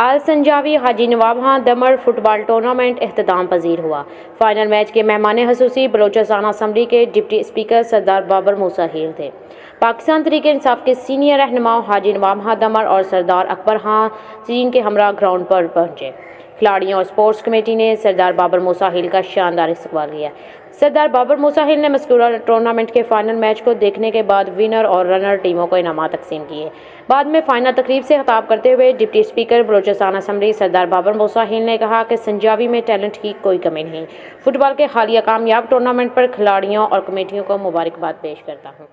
आल संजावी हाजी नवाब खां दमर football tournament अख्ताम पजीर हुआ। Final match के मेहमान हसूसी बलोचिस्तान असम्बली के डिप्टी स्पीकर सरदार बाबर मूसा हीर थे। पाकिस्तान तहरीक इंसाफ के सीनियर रहनुमा हाजी नवाब खां दमर और सरदार अकबर खां चीन के हमरा ग्राउंड पर पहुंचे। खिलाड़ियों और स्पोर्ट्स कमेटी ने सरदार बाबर मूसा हीर का शानदार इस्तकबाल किया। सरदार बाबर मूसा हीर ने मज़कूरा टूर्नामेंट के फाइनल मैच को देखने के बाद विनर और रनर टीमों को इनाम तकसीम किए। बाद में फाइनल तकरीब से खिताब करते हुए डिप्टी स्पीकर बलोचिस्तान असम्बली सरदार बाबर मूसा हीर ने कहा कि संजावी में टैलेंट की कोई कमी नहीं। फुटबॉल के हालिया कामयाब टूर्नामेंट पर खिलाड़ियों और कमेटियों को मुबारकबाद पेश करता हूँ।